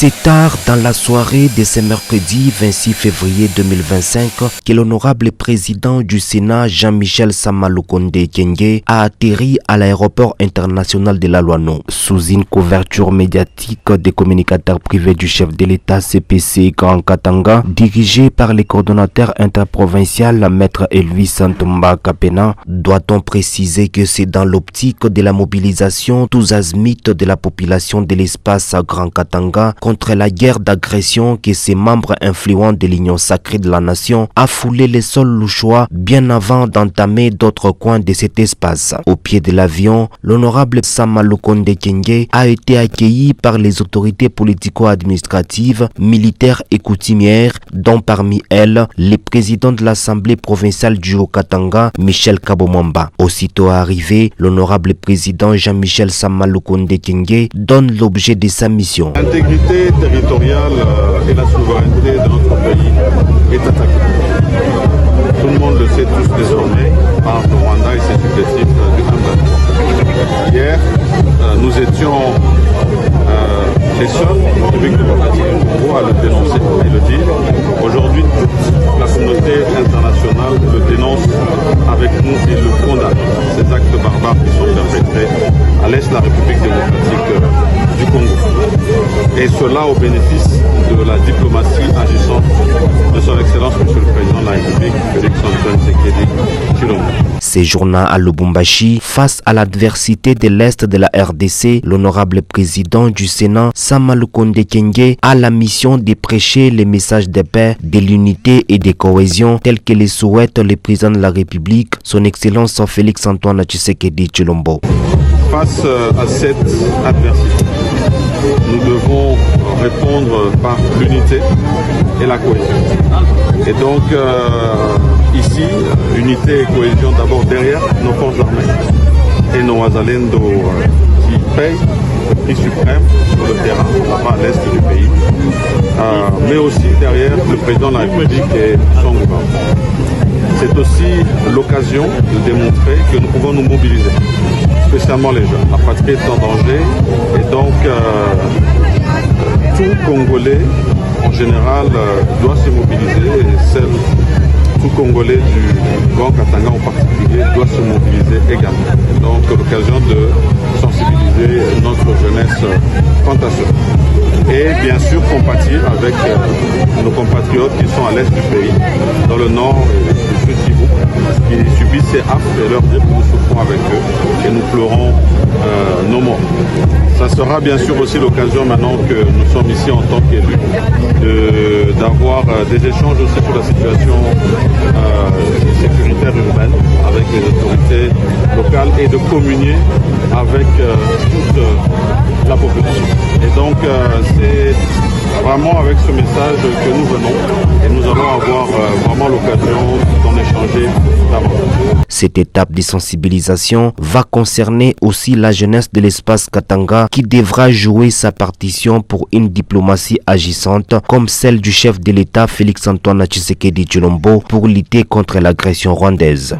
C'est tard dans la soirée de ce mercredi 26 février 2025 que l'honorable président du Sénat Jean-Michel Samalukonde Kyenge a atterri à l'aéroport international de Lalouano. Sous une couverture médiatique des communicateurs privés du chef de l'État CPC Grand Katanga, dirigé par les coordonnateurs interprovincial Maître Elvis Santumba Kapena, doit-on préciser que c'est dans l'optique de la mobilisation tous azimuts de la population de l'espace à Grand Katanga contre la guerre d'agression que ces membres influents de l'Union sacrée de la nation a foulé les sols louchois bien avant d'entamer d'autres coins de cet espace. Au pied de l'avion, l'honorable Samalukonde Kyenge a été accueilli par les autorités politico-administratives, militaires et coutumières, dont parmi elles, les présidents de l'Assemblée provinciale du Haut-Katanga, Michel Kabomamba. Aussitôt arrivé, l'honorable président Jean-Michel Samalukonde Kyenge donne l'objet de sa mission. L'intégrité territoriale et la souveraineté de notre pays est attaquée. Tout le monde le sait tous désormais par le Rwanda et ses successifs du M23. Hier, nous étions les seuls en République démocratique du Congo à le dénoncer et le dire. Aujourd'hui, toute la communauté internationale le dénonce avec nous et le condamne. Ces actes barbares qui sont perpétrés à l'est de la République démocratique du Congo. Et cela au bénéfice de la diplomatie agissante de son Excellence Monsieur le Président de la République, Félix Antoine Tshisekedi Tshilombo. Séjournant à Lubumbashi, face à l'adversité de l'Est de la RDC, l'honorable président du Sénat, Samalukonde Kyenge, a la mission de prêcher les messages de paix, de l'unité et de cohésion tels que les souhaite le président de la République, son Excellence Félix Antoine Tshisekedi Tshilombo. Face à cette adversité, nous devons répondre par l'unité et la cohésion. Et donc, ici, unité et cohésion d'abord derrière nos forces armées et nos Wazalendo qui payent le prix suprême sur le terrain, là-bas à l'est du pays, mais aussi derrière le président de la République et son gouvernement. C'est aussi l'occasion de démontrer que nous pouvons nous mobiliser, spécialement les jeunes. La patrie est en danger et donc tout Congolais en général doit se mobiliser et tout Congolais du Grand Katanga en particulier doit se mobiliser également. Donc l'occasion de sensibiliser notre jeunesse quant à cela. Et bien sûr compatir avec nos compatriotes qui sont à l'est du pays, dans le nord et du sud Kivu, qui subissent ces affres et leur dire que nous souffrons avec eux et nous pleurons nos morts. Ça sera bien sûr aussi l'occasion maintenant que nous sommes ici en tant qu'élus d'avoir des échanges aussi sur la situation sécuritaire urbaine avec les autorités locales et de communier avec toute la population. Et donc c'est vraiment avec ce message que nous venons et nous allons avoir vraiment l'occasion d'en échanger davantage. Cette étape de sensibilisation va concerner aussi la jeunesse de l'espace Katanga qui devra jouer sa partition pour une diplomatie agissante comme celle du chef de l'État Félix Antoine Tshisekedi Tshilombo pour lutter contre l'agression rwandaise.